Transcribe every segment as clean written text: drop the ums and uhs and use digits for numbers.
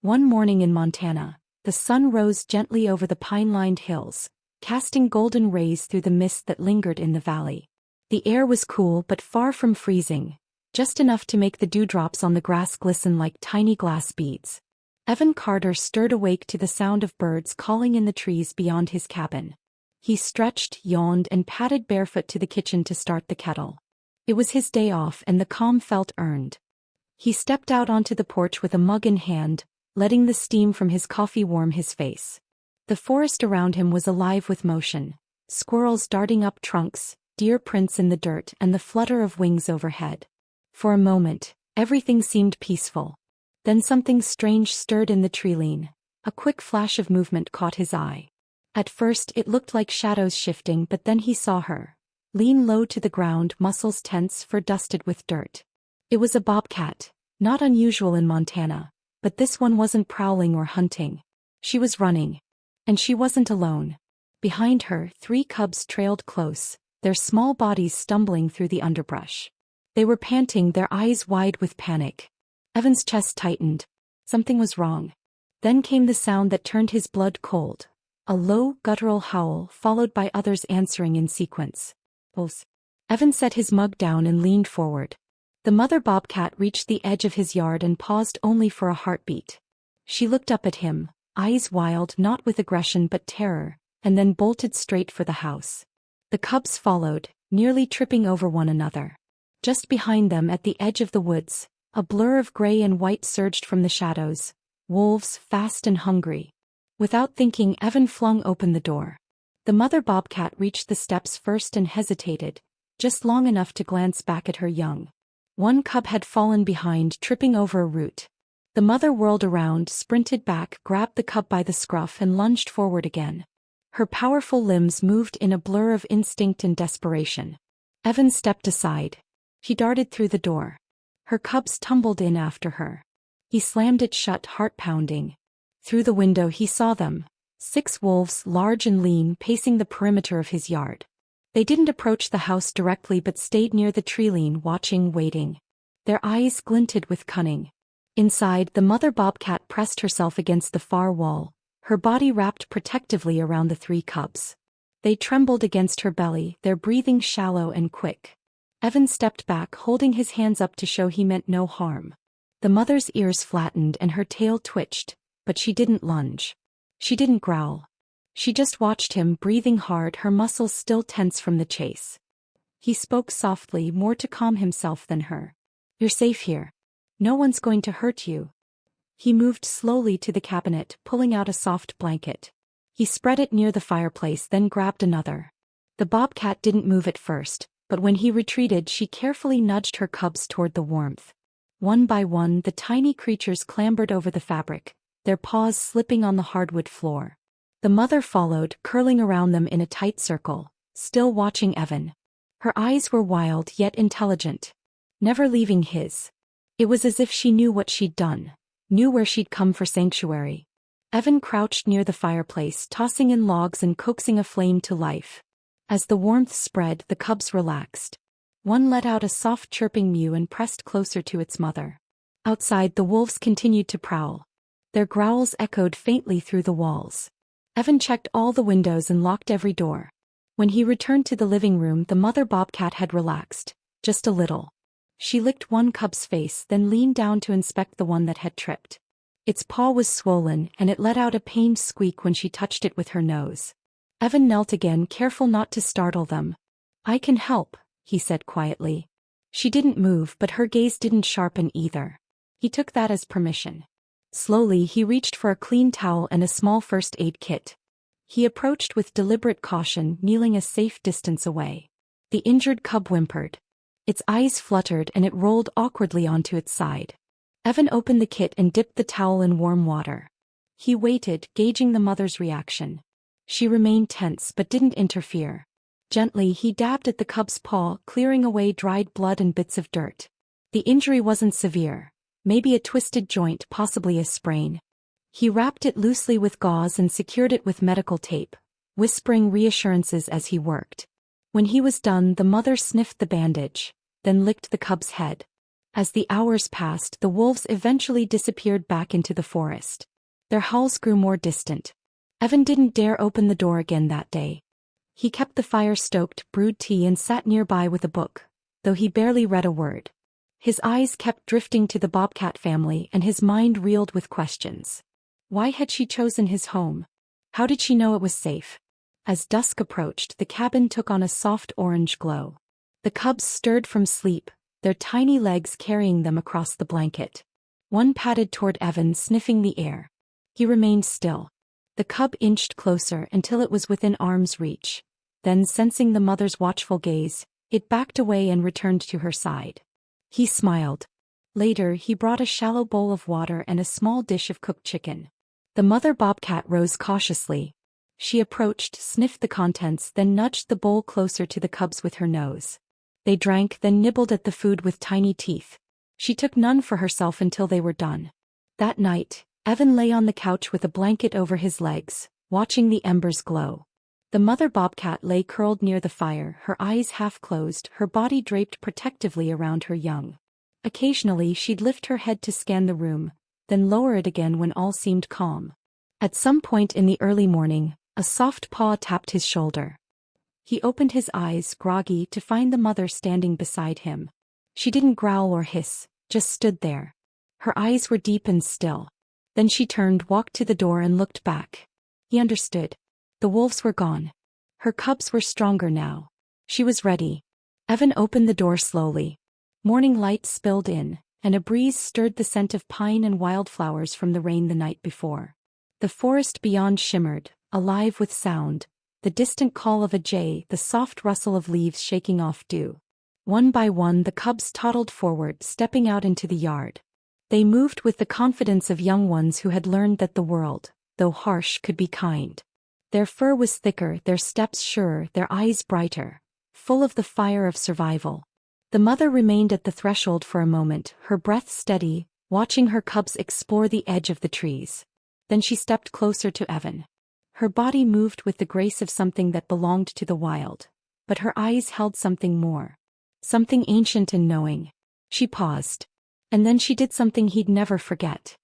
One morning in Montana, the sun rose gently over the pine-lined hills, casting golden rays through the mist that lingered in the valley. The air was cool but far from freezing, just enough to make the dewdrops on the grass glisten like tiny glass beads. Evan Carter stirred awake to the sound of birds calling in the trees beyond his cabin. He stretched, yawned, and padded barefoot to the kitchen to start the kettle. It was his day off and the calm felt earned. He stepped out onto the porch with a mug in hand, letting the steam from his coffee warm his face. The forest around him was alive with motion, squirrels darting up trunks, deer prints in the dirt, and the flutter of wings overhead. For a moment, everything seemed peaceful. Then something strange stirred in the treeline. A quick flash of movement caught his eye. At first it looked like shadows shifting, but then he saw her, lean low to the ground, muscles tense, fur dusted with dirt. It was a bobcat, not unusual in Montana, but this one wasn't prowling or hunting. She was running. And she wasn't alone. Behind her, 3 cubs trailed close, their small bodies stumbling through the underbrush. They were panting, their eyes wide with panic. Evan's chest tightened. Something was wrong. Then came the sound that turned his blood cold. A low, guttural howl, followed by others answering in sequence. Pulse. Evan set his mug down and leaned forward. The mother bobcat reached the edge of his yard and paused only for a heartbeat. She looked up at him, eyes wild, not with aggression but terror, and then bolted straight for the house. The cubs followed, nearly tripping over one another. Just behind them at the edge of the woods, a blur of gray and white surged from the shadows. Wolves, fast and hungry. Without thinking, Evan flung open the door. The mother bobcat reached the steps first and hesitated, just long enough to glance back at her young. One cub had fallen behind, tripping over a root. The mother whirled around, sprinted back, grabbed the cub by the scruff and lunged forward again. Her powerful limbs moved in a blur of instinct and desperation. Evan stepped aside. She darted through the door. Her cubs tumbled in after her. He slammed it shut, heart pounding. Through the window he saw them, 6 wolves, large and lean, pacing the perimeter of his yard. They didn't approach the house directly but stayed near the treeline, watching, waiting. Their eyes glinted with cunning. Inside, the mother bobcat pressed herself against the far wall, her body wrapped protectively around the 3 cubs. They trembled against her belly, their breathing shallow and quick. Evan stepped back, holding his hands up to show he meant no harm. The mother's ears flattened and her tail twitched, but she didn't lunge. She didn't growl. She just watched him, breathing hard, her muscles still tense from the chase. He spoke softly, more to calm himself than her. "You're safe here. No one's going to hurt you." He moved slowly to the cabinet, pulling out a soft blanket. He spread it near the fireplace, then grabbed another. The bobcat didn't move at first, but when he retreated, she carefully nudged her cubs toward the warmth. One by one, the tiny creatures clambered over the fabric, their paws slipping on the hardwood floor. The mother followed, curling around them in a tight circle, still watching Evan. Her eyes were wild yet intelligent, never leaving his. It was as if she knew what she'd done, knew where she'd come for sanctuary. Evan crouched near the fireplace, tossing in logs and coaxing a flame to life. As the warmth spread, the cubs relaxed. One let out a soft chirping mew and pressed closer to its mother. Outside, the wolves continued to prowl. Their growls echoed faintly through the walls. Evan checked all the windows and locked every door. When he returned to the living room, the mother bobcat had relaxed, just a little. She licked one cub's face, then leaned down to inspect the one that had tripped. Its paw was swollen, and it let out a pained squeak when she touched it with her nose. Evan knelt again, careful not to startle them. "I can help," he said quietly. She didn't move, but her gaze didn't sharpen either. He took that as permission. Slowly, he reached for a clean towel and a small first aid kit. He approached with deliberate caution, kneeling a safe distance away. The injured cub whimpered. Its eyes fluttered and it rolled awkwardly onto its side. Evan opened the kit and dipped the towel in warm water. He waited, gauging the mother's reaction. She remained tense but didn't interfere. Gently, he dabbed at the cub's paw, clearing away dried blood and bits of dirt. The injury wasn't severe. Maybe a twisted joint, possibly a sprain. He wrapped it loosely with gauze and secured it with medical tape, whispering reassurances as he worked. When he was done, the mother sniffed the bandage, then licked the cub's head. As the hours passed, the wolves eventually disappeared back into the forest. Their howls grew more distant. Evan didn't dare open the door again that day. He kept the fire stoked, brewed tea and sat nearby with a book, though he barely read a word. His eyes kept drifting to the Bobcat family and his mind reeled with questions. Why had she chosen his home? How did she know it was safe? As dusk approached, the cabin took on a soft orange glow. The cubs stirred from sleep, their tiny legs carrying them across the blanket. One padded toward Evan, sniffing the air. He remained still. The cub inched closer until it was within arm's reach. Then, sensing the mother's watchful gaze, it backed away and returned to her side. He smiled. Later, he brought a shallow bowl of water and a small dish of cooked chicken. The mother bobcat rose cautiously. She approached, sniffed the contents, then nudged the bowl closer to the cubs with her nose. They drank, then nibbled at the food with tiny teeth. She took none for herself until they were done. That night, Evan lay on the couch with a blanket over his legs, watching the embers glow. The mother bobcat lay curled near the fire, her eyes half closed, her body draped protectively around her young. Occasionally she'd lift her head to scan the room, then lower it again when all seemed calm. At some point in the early morning, a soft paw tapped his shoulder. He opened his eyes, groggy, to find the mother standing beside him. She didn't growl or hiss, just stood there. Her eyes were deep and still. Then she turned, walked to the door and looked back. He understood. The wolves were gone. Her cubs were stronger now. She was ready. Evan opened the door slowly. Morning light spilled in, and a breeze stirred the scent of pine and wildflowers from the rain the night before. The forest beyond shimmered, alive with sound, the distant call of a jay, the soft rustle of leaves shaking off dew. One by one the cubs toddled forward, stepping out into the yard. They moved with the confidence of young ones who had learned that the world, though harsh, could be kind. Their fur was thicker, their steps surer, their eyes brighter, full of the fire of survival. The mother remained at the threshold for a moment, her breath steady, watching her cubs explore the edge of the trees. Then she stepped closer to Evan. Her body moved with the grace of something that belonged to the wild, but her eyes held something more. Something ancient and knowing. She paused. And then she did something he'd never forget.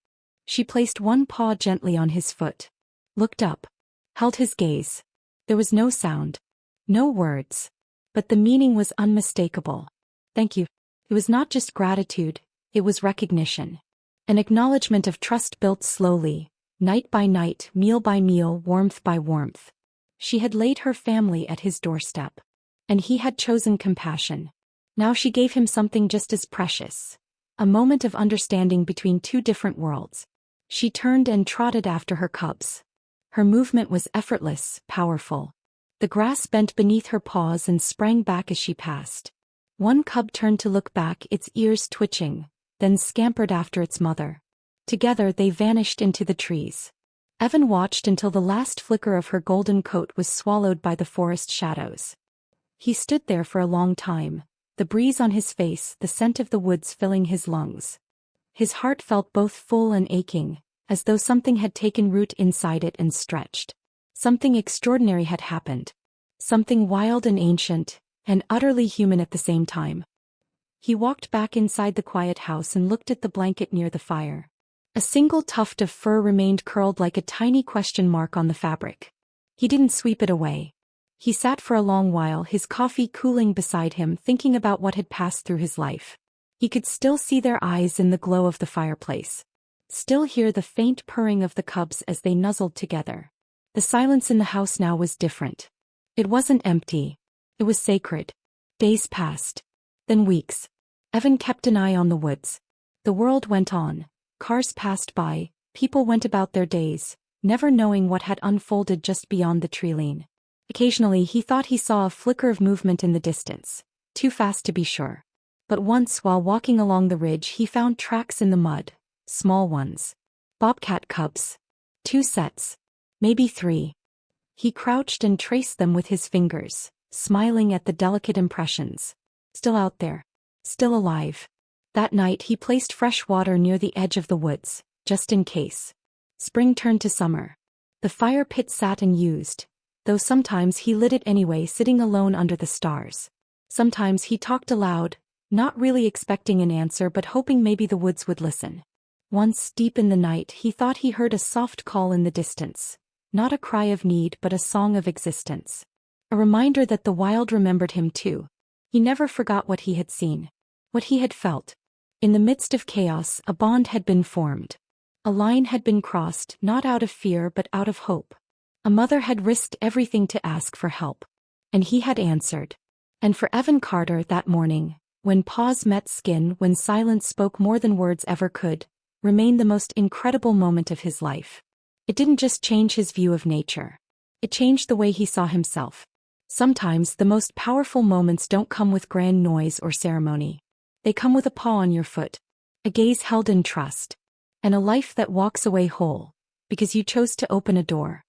She placed one paw gently on his foot. Looked up. Held his gaze. There was no sound. No words. But the meaning was unmistakable. Thank you. It was not just gratitude, it was recognition. An acknowledgement of trust built slowly, night by night, meal by meal, warmth by warmth. She had laid her family at his doorstep. And he had chosen compassion. Now she gave him something just as precious. A moment of understanding between two different worlds. She turned and trotted after her cubs. Her movement was effortless, powerful. The grass bent beneath her paws and sprang back as she passed. One cub turned to look back, its ears twitching, then scampered after its mother. Together they vanished into the trees. Evan watched until the last flicker of her golden coat was swallowed by the forest shadows. He stood there for a long time, the breeze on his face, the scent of the woods filling his lungs. His heart felt both full and aching, as though something had taken root inside it and stretched. Something extraordinary had happened. Something wild and ancient, and utterly human at the same time. He walked back inside the quiet house and looked at the blanket near the fire. A single tuft of fur remained curled like a tiny question mark on the fabric. He didn't sweep it away. He sat for a long while, his coffee cooling beside him, thinking about what had passed through his life. He could still see their eyes in the glow of the fireplace. Still hear the faint purring of the cubs as they nuzzled together. The silence in the house now was different. It wasn't empty. It was sacred. Days passed. Then weeks. Evan kept an eye on the woods. The world went on. Cars passed by, people went about their days, never knowing what had unfolded just beyond the tree line. Occasionally he thought he saw a flicker of movement in the distance, too fast to be sure. But once while walking along the ridge he found tracks in the mud, small ones. Bobcat cubs. 2 sets. Maybe 3. He crouched and traced them with his fingers, smiling at the delicate impressions. Still out there. Still alive. That night he placed fresh water near the edge of the woods, just in case. Spring turned to summer. The fire pit sat unused, though sometimes he lit it anyway, sitting alone under the stars. Sometimes he talked aloud, not really expecting an answer but hoping maybe the woods would listen. Once, deep in the night, he thought he heard a soft call in the distance. Not a cry of need but a song of existence. A reminder that the wild remembered him too. He never forgot what he had seen. What he had felt. In the midst of chaos, a bond had been formed. A line had been crossed, not out of fear but out of hope. A mother had risked everything to ask for help. And he had answered. And for Evan Carter that morning, when paws met skin, when silence spoke more than words ever could, remained the most incredible moment of his life. It didn't just change his view of nature. It changed the way he saw himself. Sometimes the most powerful moments don't come with grand noise or ceremony. They come with a paw on your foot, a gaze held in trust, and a life that walks away whole, because you chose to open a door.